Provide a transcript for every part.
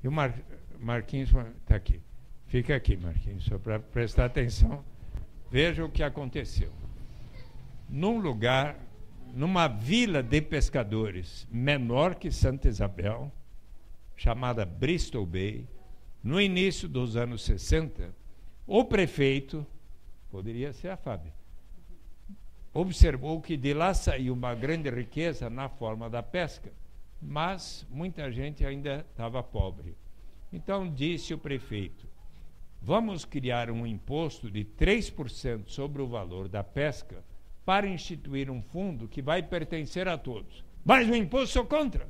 E o Marquinhos está aqui. Fica aqui, Marquinhos, só para prestar atenção. Veja o que aconteceu. Num lugar, numa vila de pescadores menor que Santa Isabel, chamada Bristol Bay, no início dos anos 60, o prefeito, poderia ser a Fábio, observou que de lá saiu uma grande riqueza na forma da pesca, mas muita gente ainda estava pobre. Então disse o prefeito: vamos criar um imposto de 3% sobre o valor da pesca para instituir um fundo que vai pertencer a todos. Mas o imposto sou contra.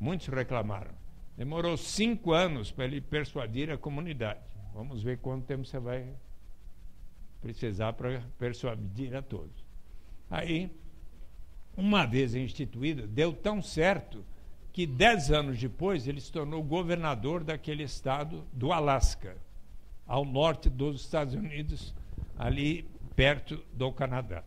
Muitos reclamaram. Demorou 5 anos para ele persuadir a comunidade. Vamos ver quanto tempo você vai precisar para persuadir a todos. Aí, uma vez instituído, deu tão certo que 10 anos depois ele se tornou governador daquele estado do Alasca, ao norte dos Estados Unidos, ali perto do Canadá.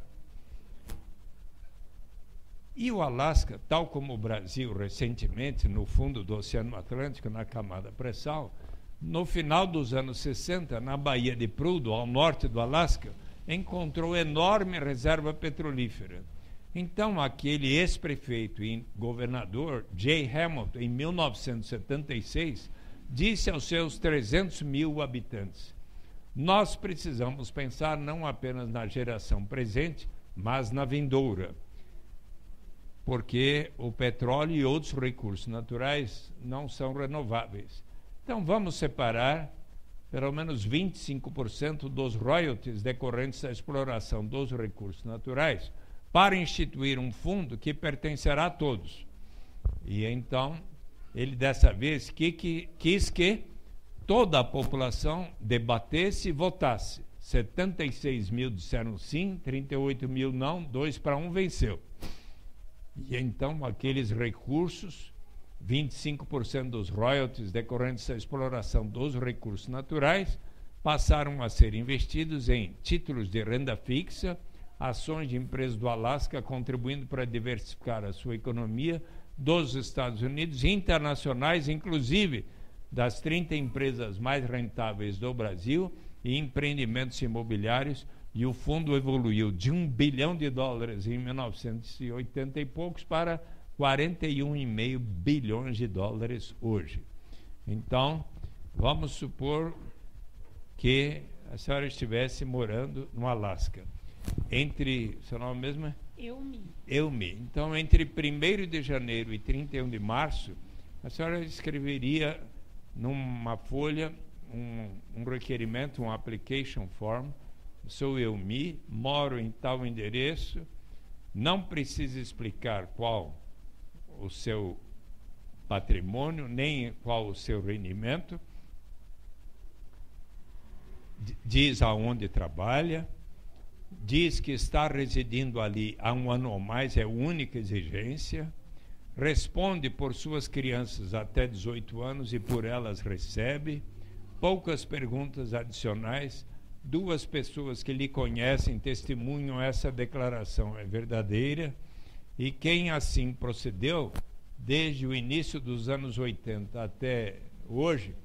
E o Alasca, tal como o Brasil recentemente, no fundo do Oceano Atlântico, na camada pré-sal, no final dos anos 60, na Baía de Prudhoe, ao norte do Alasca, encontrou enorme reserva petrolífera. Então, aquele ex-prefeito e governador, Jay Hamilton, em 1976, disse aos seus 300 mil habitantes: nós precisamos pensar não apenas na geração presente, mas na vindoura, porque o petróleo e outros recursos naturais não são renováveis. Então vamos separar pelo menos 25% dos royalties decorrentes da exploração dos recursos naturais para instituir um fundo que pertencerá a todos. E então ele dessa vez quis que toda a população debatesse e votasse. 76 mil disseram sim, 38 mil não, 2-1 venceu. E então aqueles recursos, 25% dos royalties decorrentes da exploração dos recursos naturais, passaram a ser investidos em títulos de renda fixa, ações de empresas do Alasca, contribuindo para diversificar a sua economia, dos Estados Unidos e internacionais, inclusive das 30 empresas mais rentáveis do Brasil e empreendimentos imobiliários. E o fundo evoluiu de $1 bilhão em 1980 e poucos para 41,5 bilhões de dólares hoje. Então, vamos supor que a senhora estivesse morando no Alasca. Seu nome mesmo é? Eumi. Então, entre 1º de janeiro e 31 de março, a senhora escreveria numa folha um requerimento, um application form. Sou Eumi, moro em tal endereço, não precisa explicar qual o seu patrimônio, nem qual o seu rendimento, diz aonde trabalha, diz que está residindo ali há 1 ano ou mais, é a única exigência, responde por suas crianças até 18 anos e por elas recebe, poucas perguntas adicionais, 2 pessoas que lhe conhecem testemunham essa declaração é verdadeira, e quem assim procedeu, desde o início dos anos 80 até hoje,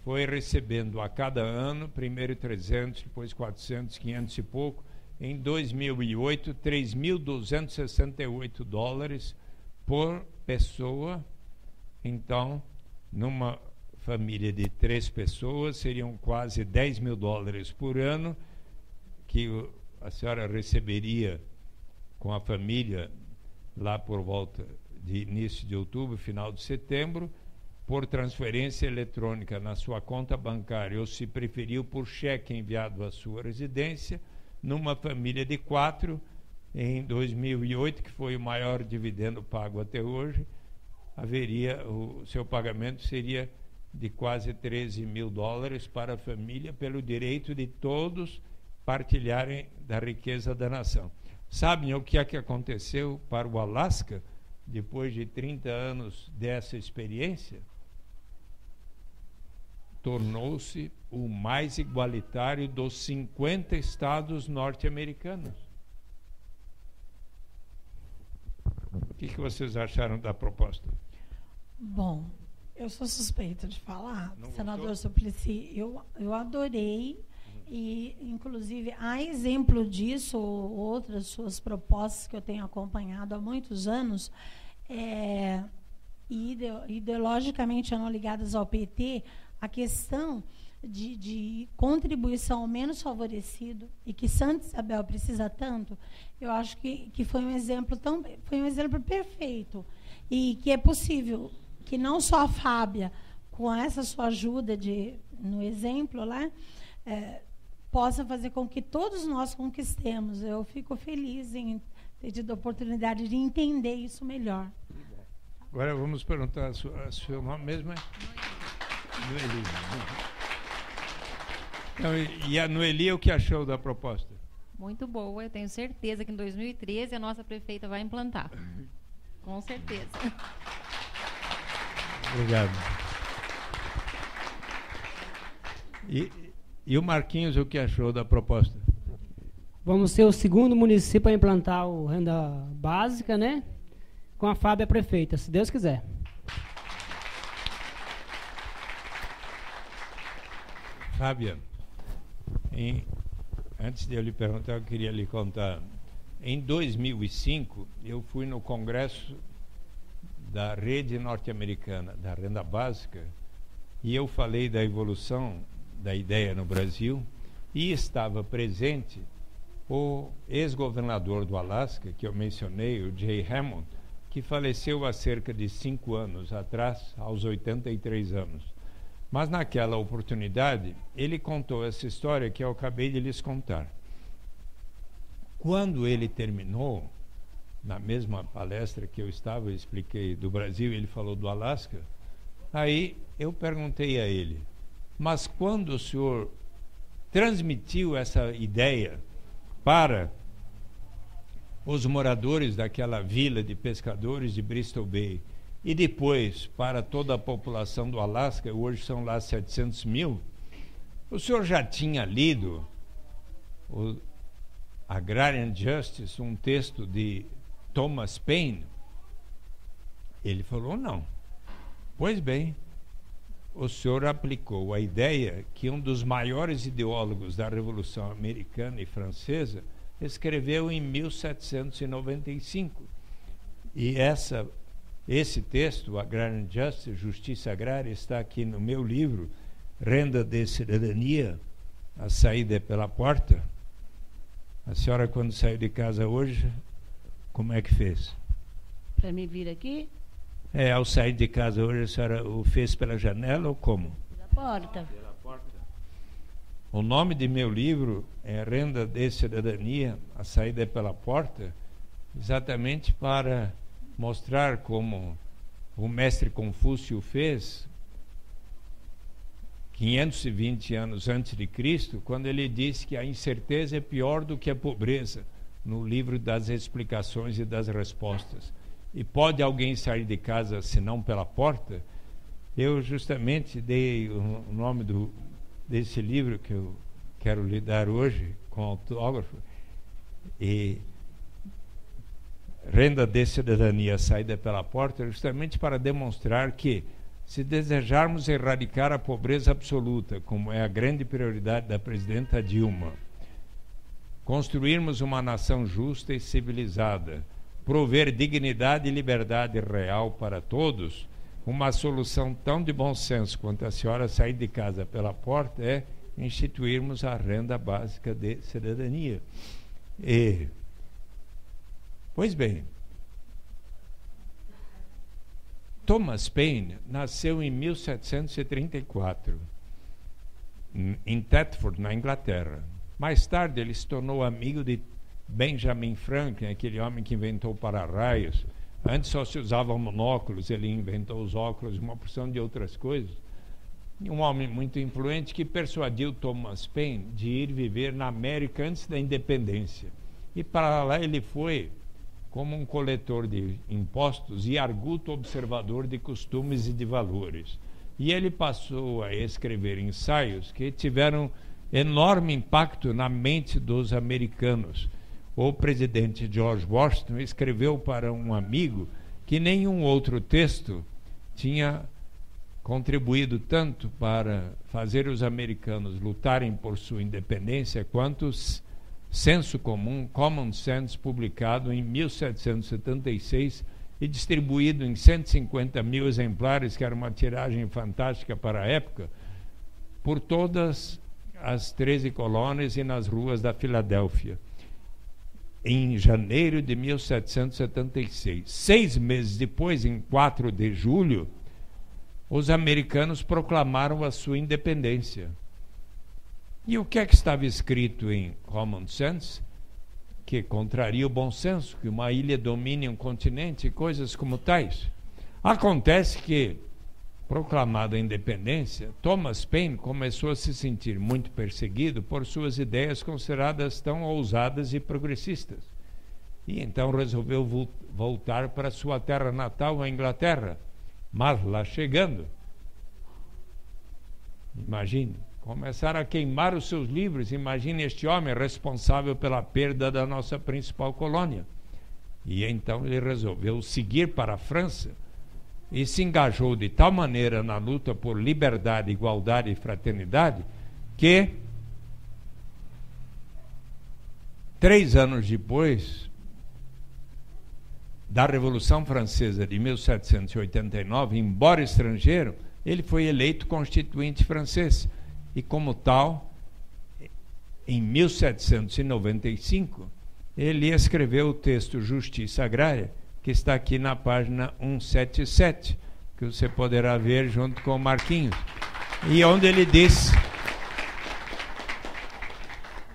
foi recebendo a cada ano, primeiro 300, depois 400, 500 e pouco, em 2008, 3.268 dólares por pessoa. Então, numa família de 3 pessoas, seriam quase 10 mil dólares por ano, que a senhora receberia com a família lá por volta de início de outubro, final de setembro, por transferência eletrônica na sua conta bancária, ou se preferiu por cheque enviado à sua residência, numa família de 4, em 2008, que foi o maior dividendo pago até hoje, o seu pagamento seria de quase 13 mil dólares para a família, pelo direito de todos partilharem da riqueza da nação. Sabem o que é que aconteceu para o Alasca depois de 30 anos dessa experiência? Tornou-se o mais igualitário dos 50 estados norte-americanos. O que vocês acharam da proposta? Bom, Eu sou suspeita de falar, Não senador gostou? Suplicy, eu adorei, e inclusive há exemplo disso, ou outras suas propostas que eu tenho acompanhado há muitos anos, ideologicamente não ligadas ao PT, a questão de contribuição ao menos favorecido, e que Santa Isabel precisa tanto, eu acho que foi um exemplo perfeito, e que é possível que não só a Fábia, com essa sua ajuda no exemplo lá, possa fazer com que todos nós conquistemos. Eu fico feliz em ter tido a oportunidade de entender isso melhor. Agora vamos perguntar seu nome mesmo, é? Noeli. Então, e a Noeli, o que achou da proposta? Muito boa, eu tenho certeza que em 2013 a nossa prefeita vai implantar. Com certeza. Obrigado. E o Marquinhos, o que achou da proposta? Vamos ser o segundo município a implantar o renda básica, né? Com a Fábia prefeita, se Deus quiser. Fábia, antes de eu lhe perguntar, eu queria lhe contar. Em 2005, eu fui no congresso da rede norte-americana da renda básica e eu falei da evolução da ideia no Brasil, e estava presente o ex-governador do Alasca, que eu mencionei, o Jay Hammond, que faleceu há cerca de 5 anos atrás, aos 83 anos. Mas naquela oportunidade, ele contou essa história que eu acabei de lhes contar. Quando ele terminou, na mesma palestra que eu estava, eu expliquei do Brasil, ele falou do Alasca, aí eu perguntei a ele, mas quando o senhor transmitiu essa ideia para os moradores daquela vila de pescadores de Bristol Bay e depois para toda a população do Alasca, hoje são lá 700 mil, o senhor já tinha lido o Agrarian Justice, um texto de Thomas Paine? Ele falou, não. Pois bem, o senhor aplicou a ideia que um dos maiores ideólogos da Revolução Americana e Francesa escreveu em 1795. E esse texto, Agrarian Justice, Justiça Agrária, está aqui no meu livro, Renda de Cidadania, a saída é pela porta. A senhora, quando saiu de casa hoje, como é que fez? Para me vir aqui? Ao sair de casa hoje, a senhora o fez pela janela ou como? Pela porta. Pela porta. O nome de meu livro é Renda de Cidadania, a saída é pela porta, exatamente para mostrar como o mestre Confúcio fez 520 anos antes de Cristo, quando ele disse que a incerteza é pior do que a pobreza, no livro das explicações e das respostas. E pode alguém sair de casa senão pela porta? Eu justamente dei o nome desse livro que eu quero lhe dar hoje, com autógrafo, e Renda de Cidadania, saída pela porta, justamente para demonstrar que, se desejarmos erradicar a pobreza absoluta, como é a grande prioridade da presidenta Dilma, construirmos uma nação justa e civilizada, prover dignidade e liberdade real para todos, uma solução tão de bom senso quanto a senhora sair de casa pela porta é instituirmos a renda básica de cidadania. Pois bem, Thomas Paine nasceu em 1734, em Thetford, na Inglaterra. Mais tarde, ele se tornou amigo de Benjamin Franklin, aquele homem que inventou para-raios. Antes só se usavam monóculos, ele inventou os óculos e uma porção de outras coisas. Um homem muito influente que persuadiu Thomas Paine de ir viver na América antes da independência. E para lá ele foi como um coletor de impostos e arguto observador de costumes e de valores. E ele passou a escrever ensaios que tiveram enorme impacto na mente dos americanos. O presidente George Washington escreveu para um amigo que nenhum outro texto tinha contribuído tanto para fazer os americanos lutarem por sua independência quanto o senso comum, Common Sense, publicado em 1776 e distribuído em 150 mil exemplares, que era uma tiragem fantástica para a época, por todas as 13 colônias e nas ruas da Filadélfia, em janeiro de 1776. 6 meses depois, em 4 de julho, os americanos proclamaram a sua independência. E o que é que estava escrito em Common Sense? Que contraria o bom senso, que uma ilha domine um continente e coisas como tais. Acontece que, proclamada a independência, Thomas Paine começou a se sentir muito perseguido por suas ideias consideradas tão ousadas e progressistas. E então resolveu voltar para sua terra natal, a Inglaterra. Mas lá chegando, imagine, começaram a queimar os seus livros. Imagine este homem responsável pela perda da nossa principal colônia. E então ele resolveu seguir para a França e se engajou de tal maneira na luta por liberdade, igualdade e fraternidade que 3 anos depois da Revolução Francesa de 1789, embora estrangeiro, ele foi eleito constituinte francês. E como tal, em 1795, ele escreveu o texto Justiça Agrária, que está aqui na página 177, que você poderá ver junto com o Marquinhos, e onde ele diz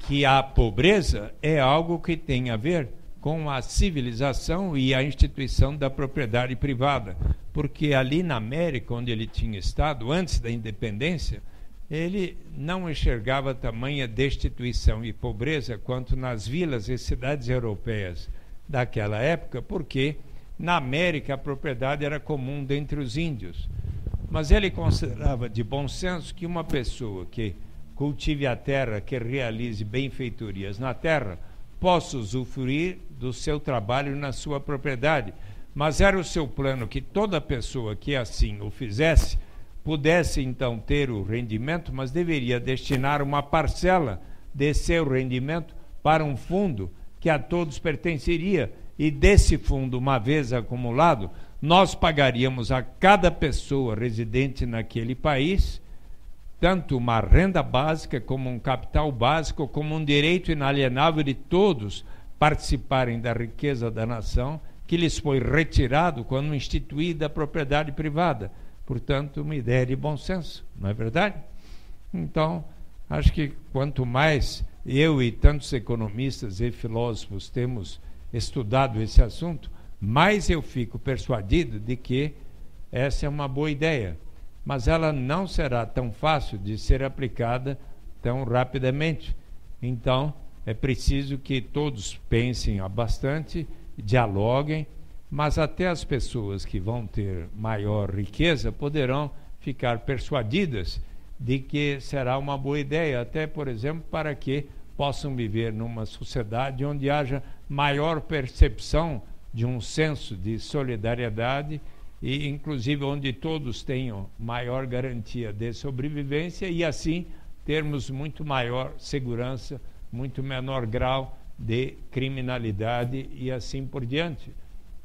que a pobreza é algo que tem a ver com a civilização e a instituição da propriedade privada, porque ali na América, onde ele tinha estado, antes da independência, ele não enxergava tamanha destituição e pobreza quanto nas vilas e cidades europeias daquela época, porque na América a propriedade era comum dentre os índios. Mas ele considerava de bom senso que uma pessoa que cultive a terra, que realize benfeitorias na terra, possa usufruir do seu trabalho na sua propriedade. Mas era o seu plano que toda pessoa que assim o fizesse pudesse então ter o rendimento, mas deveria destinar uma parcela de seu rendimento para um fundo que a todos pertenceria, e desse fundo, uma vez acumulado, nós pagaríamos a cada pessoa residente naquele país tanto uma renda básica como um capital básico, como um direito inalienável de todos participarem da riqueza da nação, que lhes foi retirado quando instituída a propriedade privada. Portanto, uma ideia de bom senso, não é verdade? Então, acho que quanto mais eu e tantos economistas e filósofos temos estudado esse assunto, mais eu fico persuadido de que essa é uma boa ideia. Mas ela não será tão fácil de ser aplicada tão rapidamente. Então, é preciso que todos pensem bastante, dialoguem, mas até as pessoas que vão ter maior riqueza poderão ficar persuadidas de que será uma boa ideia, até, por exemplo, para que possam viver numa sociedade onde haja maior percepção de um senso de solidariedade e, inclusive, onde todos tenham maior garantia de sobrevivência e, assim, termos muito maior segurança, muito menor grau de criminalidade e assim por diante.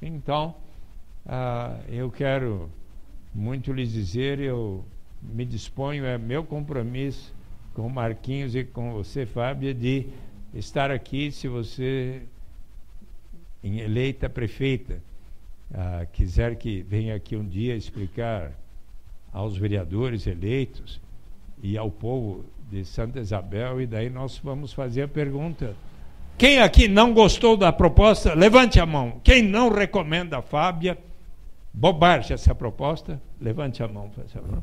Então, eu quero muito lhes dizer, eu me disponho, é meu compromisso com o Marquinhos e com você, Fábia, de estar aqui se você, em eleita prefeita, quiser que venha aqui um dia explicar aos vereadores eleitos e ao povo de Santa Isabel, e daí nós vamos fazer a pergunta. Quem aqui não gostou da proposta, levante a mão. Quem não recomenda a Fábia, bobagem essa proposta, levante a mão, por favor.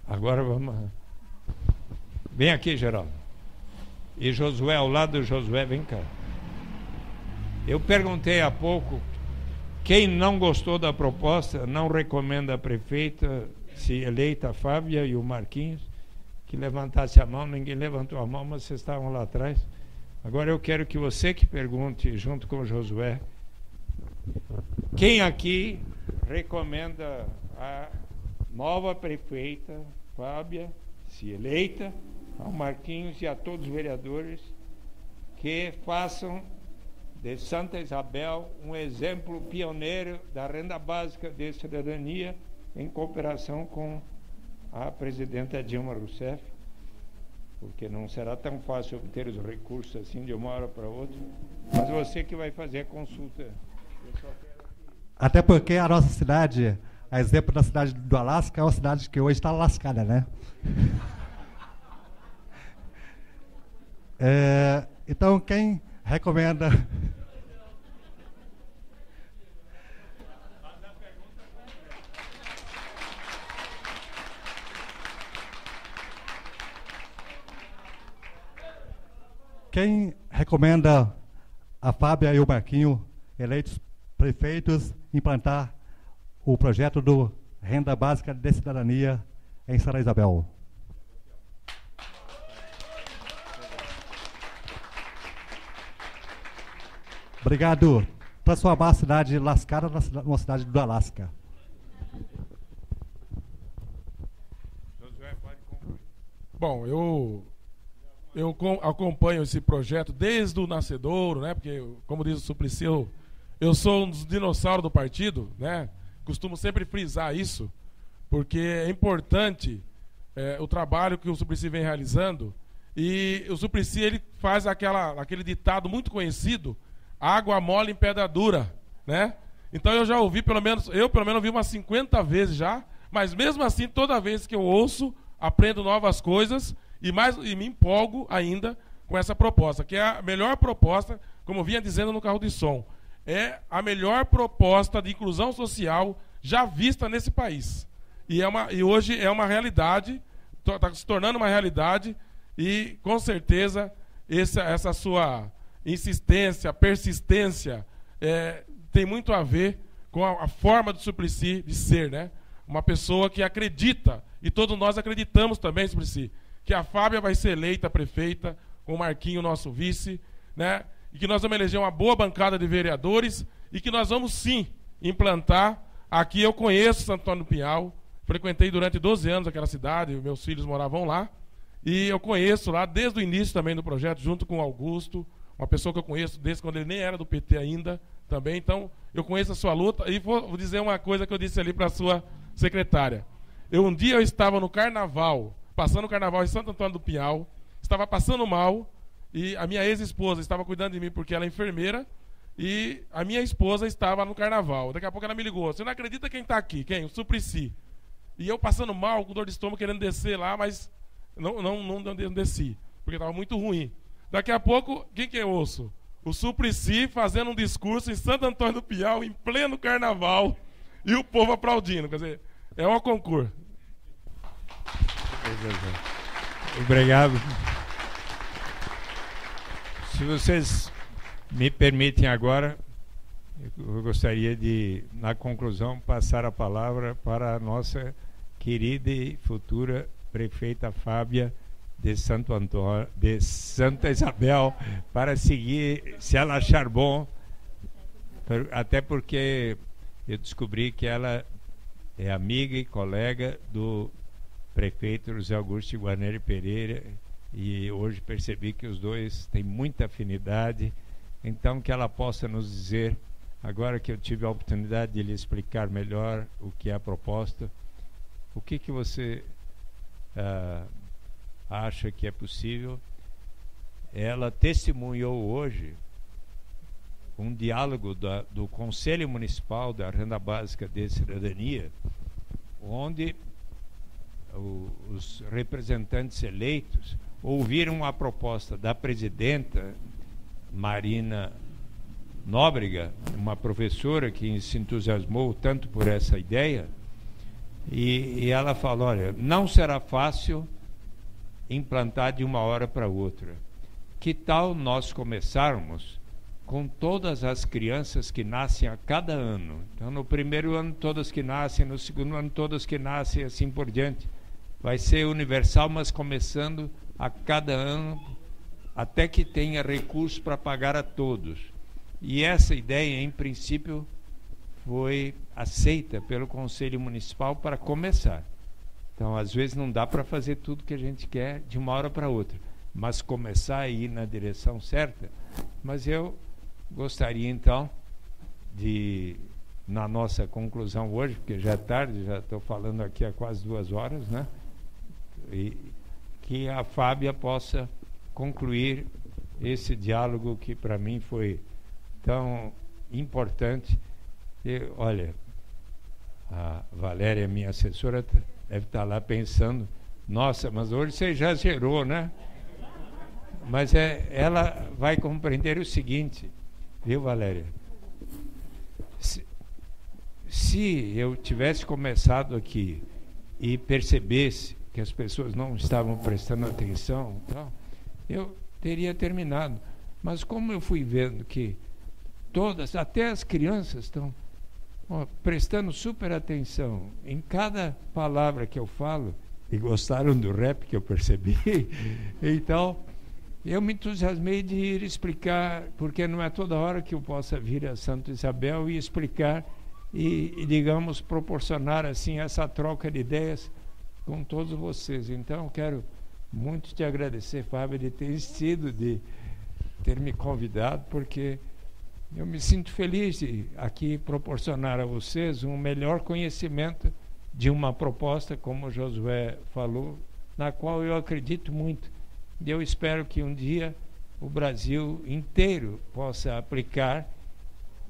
Agora vamos. Vem aqui, Geraldo. E Josué, ao lado do Josué, vem cá. Eu perguntei há pouco, quem não gostou da proposta, não recomenda a prefeita, se eleita a Fábia e o Marquinhos, que levantasse a mão. Ninguém levantou a mão, mas vocês estavam lá atrás. Agora eu quero que você que pergunte, junto com o Josué, quem aqui recomenda a nova prefeita, Fábia, se eleita, ao Marquinhos e a todos os vereadores que façam de Santa Isabel um exemplo pioneiro da renda básica de cidadania em cooperação com a presidenta Dilma Rousseff, porque não será tão fácil obter os recursos assim de uma hora para outra, mas você que vai fazer a consulta. Até porque a nossa cidade, a exemplo da cidade do Alasca, é uma cidade que hoje está lascada, né? Então, quem recomenda... Quem recomenda a Fábia e o Marquinho, eleitos prefeitos, implantar o projeto do Renda Básica de Cidadania em Santa Isabel? Obrigado. Transformar a cidade lascada numa cidade do Alasca. Bom, eu acompanho esse projeto desde o nascedouro, né? Porque, como diz o Suplicy, eu sou um dos dinossauros do partido, né? Costumo sempre frisar isso, porque é importante o trabalho que o Suplicy vem realizando. E o Suplicy, ele faz aquele ditado muito conhecido: água mole em pedra dura, né? Então eu já ouvi, pelo menos ouvi umas 50 vezes já, mas mesmo assim, toda vez que eu ouço, aprendo novas coisas e me empolgo ainda com essa proposta, que é a melhor proposta, como eu vinha dizendo no carro de som, é a melhor proposta de inclusão social já vista nesse país. E hoje é uma realidade, está se tornando uma realidade, e com certeza essa sua insistência, persistência, tem muito a ver com a forma do Suplicy de ser, né? Uma pessoa que acredita, e todos nós acreditamos também, Suplicy, que a Fábia vai ser eleita prefeita, com o Marquinho, nosso vice, né? E que nós vamos eleger uma boa bancada de vereadores, e que nós vamos sim implantar. Aqui eu conheço Santo Antônio do Pinhal, frequentei durante 12 anos aquela cidade, meus filhos moravam lá, e eu conheço lá desde o início também do projeto, junto com o Augusto, uma pessoa que eu conheço desde quando ele nem era do PT ainda também. Então eu conheço a sua luta, e vou dizer uma coisa que eu disse ali para a sua secretária. Um dia eu estava no carnaval, passando o carnaval em Santo Antônio do Pinhal, estava passando mal, e a minha ex-esposa estava cuidando de mim porque ela é enfermeira, e a minha esposa estava no carnaval. Daqui a pouco ela me ligou: você não acredita quem está aqui? Quem? O Suplicy. E eu passando mal, com dor de estômago, querendo descer lá, mas não desci, porque estava muito ruim. Daqui a pouco, quem que eu ouço? O Suplicy fazendo um discurso em Santo Antônio do Pinhal, em pleno carnaval, e o povo aplaudindo. Quer dizer, é um concurso. Obrigado. Se vocês me permitem agora, eu gostaria de, na conclusão, passar a palavra para a nossa querida e futura prefeita Fábia de Santo Antônio, de Santa Isabel, para seguir, se ela achar bom, até porque eu descobri que ela é amiga e colega do prefeito José Augusto Guarneri Pereira, e hoje percebi que os dois têm muita afinidade. Então que ela possa nos dizer, agora que eu tive a oportunidade de lhe explicar melhor o que é a proposta, o que você acha que é possível. Ela testemunhou hoje um diálogo do Conselho Municipal da Renda Básica de Cidadania, onde os representantes eleitos ouviram a proposta da presidenta Marina Nóbrega, uma professora que se entusiasmou tanto por essa ideia, e ela falou: olha, não será fácil implantar de uma hora para outra. Que tal nós começarmos com todas as crianças que nascem a cada ano? Então, no primeiro ano, todas que nascem, no segundo ano, todas que nascem, assim por diante. Vai ser universal, mas começando a cada ano, até que tenha recursos para pagar a todos. E essa ideia, em princípio, foi aceita pelo Conselho Municipal para começar. Então, às vezes, não dá para fazer tudo que a gente quer de uma hora para outra, mas começar a ir na direção certa. Mas eu gostaria, então, de, na nossa conclusão hoje, porque já é tarde, já estou falando aqui há quase 2 horas, né? E que a Fábia possa concluir esse diálogo que para mim foi tão importante. E, olha, a Valéria, minha assessora, deve estar lá pensando, nossa, mas hoje você já gerou, né? Mas ela vai compreender o seguinte, viu, Valéria? Se eu tivesse começado aqui e percebesse que as pessoas não estavam prestando atenção, então, eu teria terminado. Mas como eu fui vendo que todas, até as crianças, estão prestando super atenção em cada palavra que eu falo, e gostaram do rap que eu percebi, então eu me entusiasmei de ir explicar, porque não é toda hora que eu possa vir a Santa Isabel e explicar e digamos, proporcionar assim essa troca de ideias com todos vocês. Então, quero muito te agradecer, Fábio, de ter me convidado, porque eu me sinto feliz de aqui proporcionar a vocês um melhor conhecimento de uma proposta, como o Josué falou, na qual eu acredito muito. E eu espero que um dia o Brasil inteiro possa aplicar.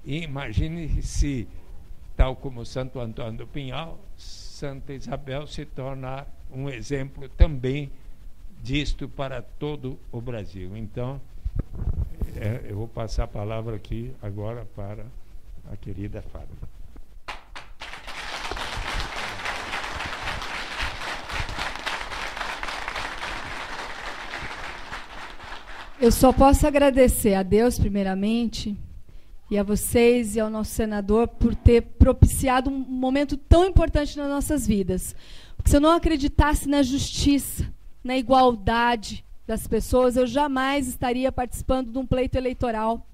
E imagine se, tal como Santo Antônio do Pinhal, Santa Isabel se tornar um exemplo também disto para todo o Brasil. Então, eu vou passar a palavra aqui agora para a querida Fábia. Eu só posso agradecer a Deus, primeiramente, e a vocês e ao nosso senador por ter propiciado um momento tão importante nas nossas vidas. Porque se eu não acreditasse na justiça, na igualdade das pessoas, eu jamais estaria participando de um pleito eleitoral,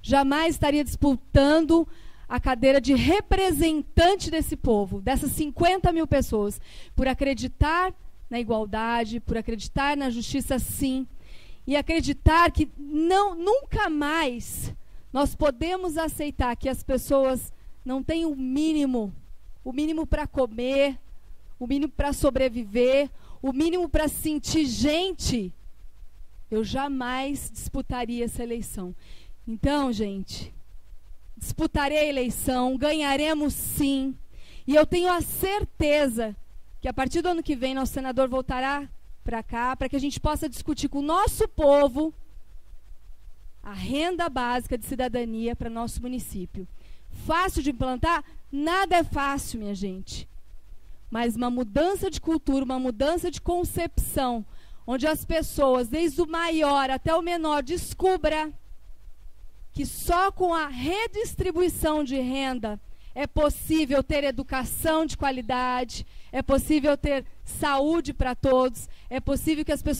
jamais estaria disputando a cadeira de representante desse povo, dessas 50 mil pessoas, por acreditar na igualdade, por acreditar na justiça, sim, e acreditar que nunca mais nós podemos aceitar que as pessoas não têm o mínimo para comer, o mínimo para sobreviver, o mínimo para sentir gente. Eu jamais disputaria essa eleição. Então, gente, disputarei a eleição, ganharemos sim, e eu tenho a certeza que a partir do ano que vem nosso senador voltará para cá, para que a gente possa discutir com o nosso povo a renda básica de cidadania para nosso município. Fácil de implantar? Nada é fácil, minha gente. Mas uma mudança de cultura, uma mudança de concepção, onde as pessoas, desde o maior até o menor, descubra que só com a redistribuição de renda é possível ter educação de qualidade, é possível ter saúde para todos, é possível que as pessoas